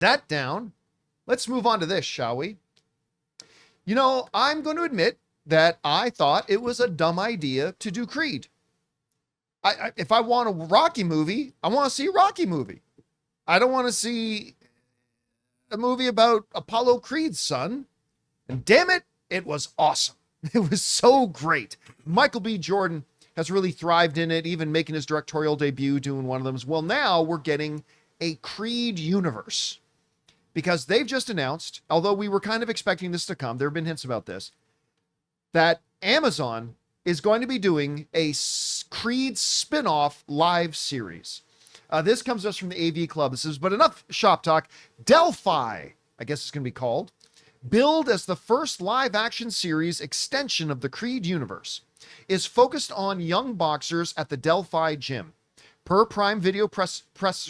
that down, let's move on to this, shall we? You know, I'm going to admit that I thought it was a dumb idea to do Creed. If I want a Rocky movie, I want to see a Rocky movie. I don't want to see a movie about Apollo Creed's son. And damn it, it was awesome. It was so great. Michael B. Jordan has really thrived in it, even making his directorial debut doing one of them. Well, now we're getting a Creed universe because they've just announced, although we were kind of expecting this to come, there have been hints about this, that Amazon is going to be doing a Creed spin-off live series. This comes to us from the AV Club. This is, but enough shop talk. Delphi, I guess it's going to be called, billed as the first live-action series extension of the Creed universe, is focused on young boxers at the Delphi gym. Per Prime Video press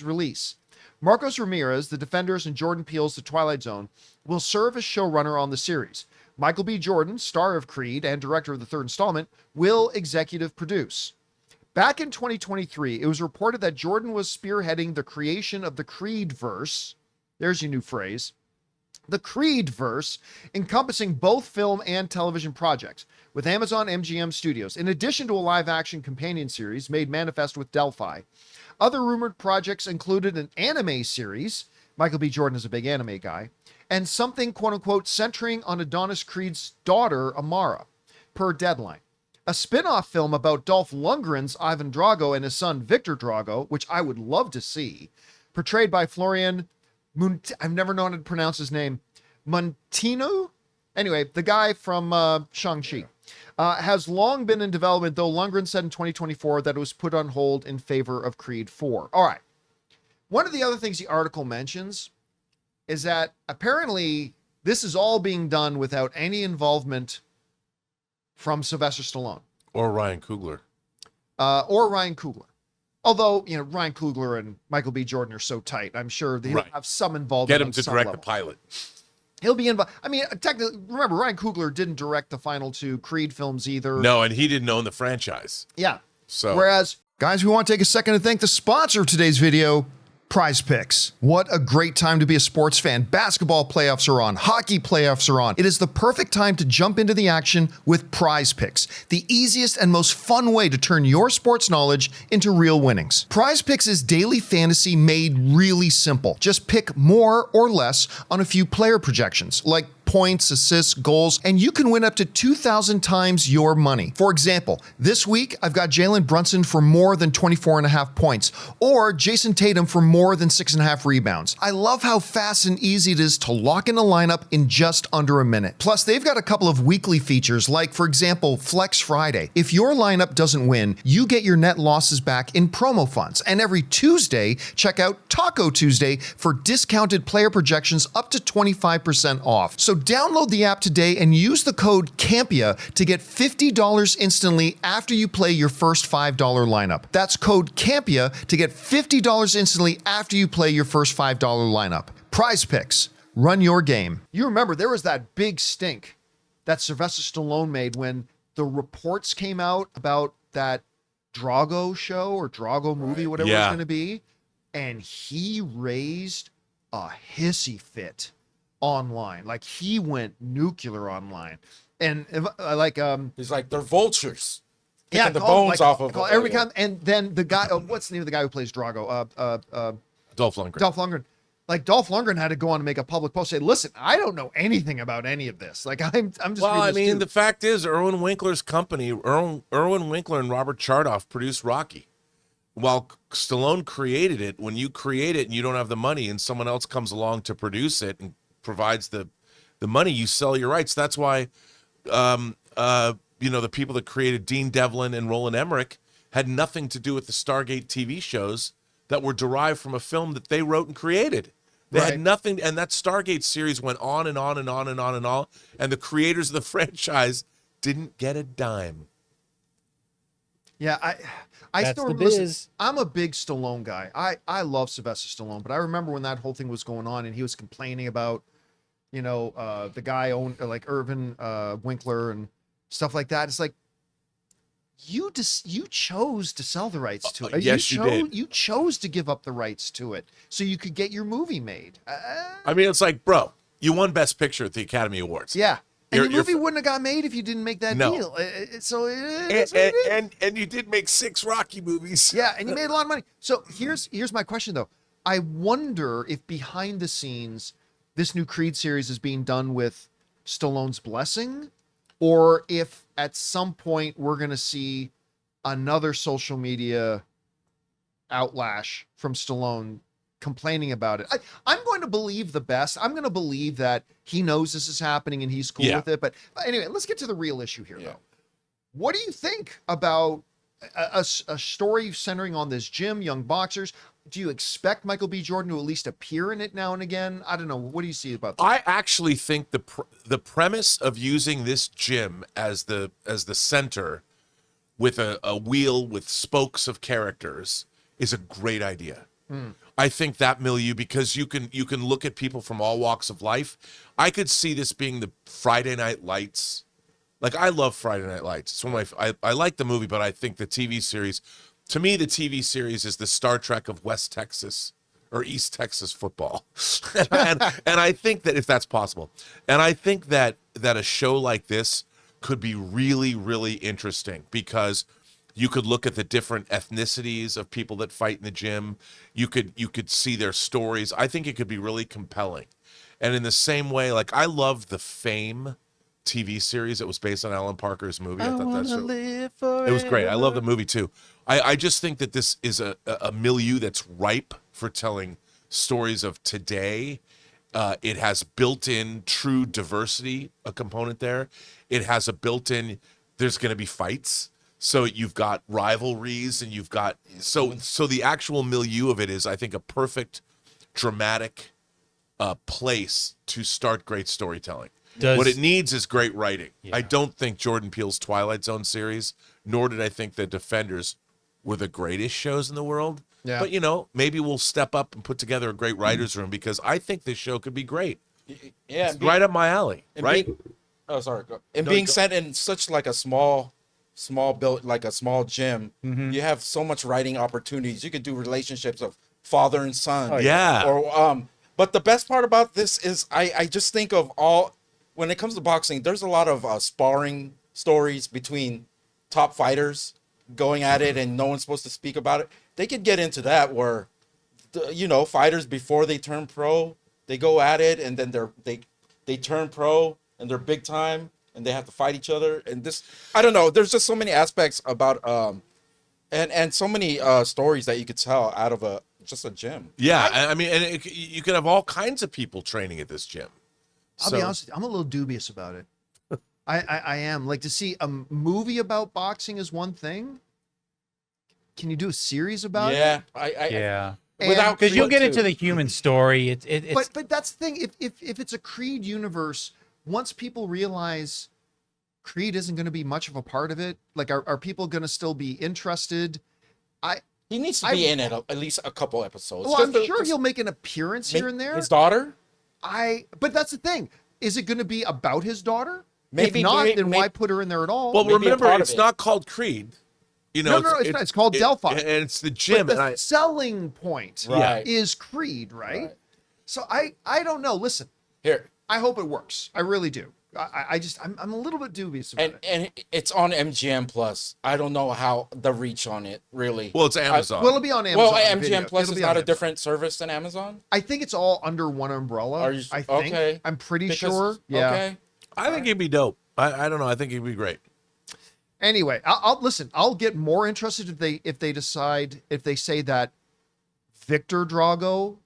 release, Marcos Ramirez, The Defenders, and Jordan Peele's The Twilight Zone will serve as showrunner on the series. Michael B. Jordan, star of Creed and director of the third installment, will executive produce. Back in 2023, it was reported that Jordan was spearheading the creation of the Creedverse. There's your new phrase. The Creedverse, encompassing both film and television projects, with Amazon MGM Studios, in addition to a live-action companion series made manifest with Delphi. Other rumored projects included an anime series. Michael B. Jordan is a big anime guy. And something, quote-unquote, centering on Adonis Creed's daughter, Amara, per Deadline. A spin-off film about Dolph Lundgren's Ivan Drago and his son Victor Drago, which I would love to see, portrayed by Florian I've never known how to pronounce his name. Montino? Anyway, the guy from Shang-Chi. Has long been in development, though Lundgren said in 2024 that it was put on hold in favor of Creed 4. All right. One of the other things the article mentions is that apparently this is all being done without any involvement from Sylvester Stallone. Or Ryan Coogler. Although, you know, Ryan Coogler and Michael B. Jordan are so tight, I'm sure they'll have some involvement. Get him to direct the pilot. He'll be involved. I mean, technically, remember, Ryan Coogler didn't direct the final two Creed films either. No, and he didn't own the franchise. Yeah. So, whereas, guys, we want to take a second to thank the sponsor of today's video, PrizePicks. What a great time to be a sports fan. Basketball playoffs are on. Hockey playoffs are on. It is the perfect time to jump into the action with PrizePicks, the easiest and most fun way to turn your sports knowledge into real winnings. PrizePicks is daily fantasy made really simple. Just pick more or less on a few player projections, like points, assists, goals, and you can win up to 2,000 times your money. For example, this week, I've got Jalen Brunson for more than 24.5 points, or Jason Tatum for more than 6.5 rebounds. I love how fast and easy it is to lock in a lineup in just under a minute. Plus, they've got a couple of weekly features, like, for example, Flex Friday. If your lineup doesn't win, you get your net losses back in promo funds. And every Tuesday, check out Taco Tuesday for discounted player projections up to 25% off. So download the app today and use the code Campea to get $50 instantly after you play your first $5 lineup. That's code Campea to get $50 instantly after you play your first $5 lineup. PrizePicks. Run your game. You remember there was that big stink that Sylvester Stallone made when the reports came out about that Drago show or Drago movie, whatever it's going to be. And he raised a hissy fit online. Like, he went nuclear online. And he's like, they're vultures. Yeah, the bones off of every time. And then the guy, what's the name of the guy who plays Drago? Dolph Lundgren. Dolph Lundgren. Like, Dolph Lundgren had to go on and make a public post, say, listen, I don't know anything about any of this. Like, I'm just. Well, I mean, the fact is, Erwin Winkler's company, Erwin Winkler and Robert Chardoff produced Rocky. While Stallone created it, when you create it and you don't have the money and someone else comes along to produce it and provides the money, you sell your rights. That's why, the people that created Dean Devlin and Roland Emmerich had nothing to do with the Stargate TV shows that were derived from a film that they wrote and created. They had nothing, and that Stargate series went on and on and on and on and on, and the creators of the franchise didn't get a dime. Yeah, I still listen. I'm a big Stallone guy. I love Sylvester Stallone, but I remember when that whole thing was going on and he was complaining about, the guy owned like Irvin Winkler and stuff like that. It's like, you chose to sell the rights to it. Yes, you did. You chose to give up the rights to it so you could get your movie made. I mean, it's like, bro, you won Best Picture at the Academy Awards. Yeah. And Your your movie wouldn't have got made if you didn't make that No. deal. So it's what it is. And you did make 6 Rocky movies. Yeah, and you made a lot of money. So here's my question though. I wonder if behind the scenes, this new Creed series is being done with Stallone's blessing, or if at some point we're gonna see another social media outlash from Stallone complaining about it. I'm going to believe the best. I'm going to believe that he knows this is happening and he's cool Yeah. with it. But anyway, let's get to the real issue here, though. What do you think about a story centering on this gym, young boxers? Do you expect Michael B. Jordan to at least appear in it now and again? I don't know. What do you see about that? I actually think the premise of using this gym as the center with a wheel with spokes of characters is a great idea. I think that milieu, because you can look at people from all walks of life. I could see this being the Friday Night Lights. Like, I love Friday Night Lights. It's one of I like the movie, but I think the TV series, to me, the TV series is the Star Trek of West Texas or East Texas football. and I think that if that's possible, and I think that a show like this could be really, really interesting, because you could look at the different ethnicities of people that fight in the gym. You could see their stories. I think it could be really compelling. And in the same way, like, I love the Fame TV series that was based on Alan Parker's movie. I thought that's it was great. I love the movie too. I just think that this is a milieu that's ripe for telling stories of today. It has built-in true diversity, a component there. It has a built-in, there's going to be fights. So you've got rivalries, and you've got so the actual milieu of it is, I think, a perfect dramatic place to start great storytelling. What it needs is great writing. Yeah. I don't think Jordan Peele's Twilight Zone series, nor did I think The Defenders, were the greatest shows in the world. Yeah. But maybe we'll step up and put together a great writer's room, because I think this show could be great. Yeah, It's right up my alley. right. Being set in such like a small build, like a small gym, you have so much writing opportunities. You could do relationships of father and son. Yeah. Or but the best part about this is I just think of all, when it comes to boxing, there's a lot of sparring stories between top fighters going at it, and no one's supposed to speak about it. They could get into that where, fighters before they turn pro, they go at it, and then they turn pro and they're big time, and they have to fight each other. And this, I don't know. There's just so many aspects about and so many stories that you could tell out of just a gym. Yeah, I mean, and you can have all kinds of people training at this gym. I'll be honest with you, I'm a little dubious about it. I am. Like, to see a movie about boxing is one thing. Can you do a series about it? Yeah, Without because you'll get Creed into the human story. It's But that's the thing. If it's a Creed universe, once people realize Creed isn't going to be much of a part of it, like, are people going to still be interested? he needs to be in it at least a couple episodes. Well, I'm sure he'll make an appearance here and there. His daughter. But that's the thing. Is it going to be about his daughter? Maybe- if not, maybe- then why put her in there at all? Well, Maybe a remember, part of it's it. not called Creed. No, it's not. It's called Delphi. And it's the gym. But the and selling point Right. is Creed, right? Right. So I don't know. Listen, Here, I hope it works. I really do. I'm a little bit dubious about it. and it's on MGM Plus. I don't know how the reach on it really. well, it's Amazon. Well, it'll be on Amazon. Well, Video. MGM Plus It'll is be not on a Amazon. different service than Amazon. I think it's all under one umbrella. Are you- I think. okay. I'm pretty Because- sure. Yeah. Okay. I think it'd be dope. I don't know. I think it'd be great. Anyway, I'll listen. I'll get more interested if they say that Victor Drago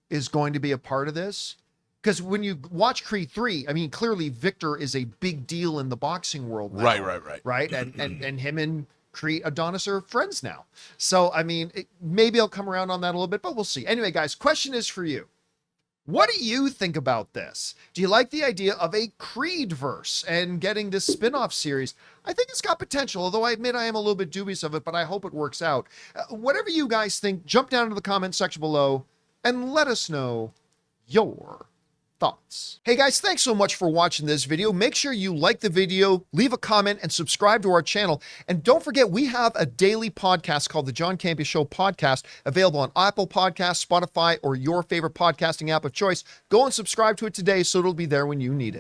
is going to be a part of this. Because when you watch Creed 3, I mean, clearly Victor is a big deal in the boxing world now, Right. right? And him and Creed Adonis are friends now. So, I mean, maybe I'll come around on that a little bit, but we'll see. Anyway, guys, question is for you. What do you think about this? Do you like the idea of a Creed verse and getting this spin-off series? I think it's got potential, although I admit I am a little bit dubious of it, but I hope it works out. Whatever you guys think, jump down to the comment section below and let us know your thoughts. Hey guys, thanks so much for watching this video. Make sure you like the video, leave a comment, and subscribe to our channel. And don't forget, we have a daily podcast called the John Campea Show podcast, available on Apple Podcasts, Spotify, or your favorite podcasting app of choice. Go and subscribe to it today so it'll be there when you need it.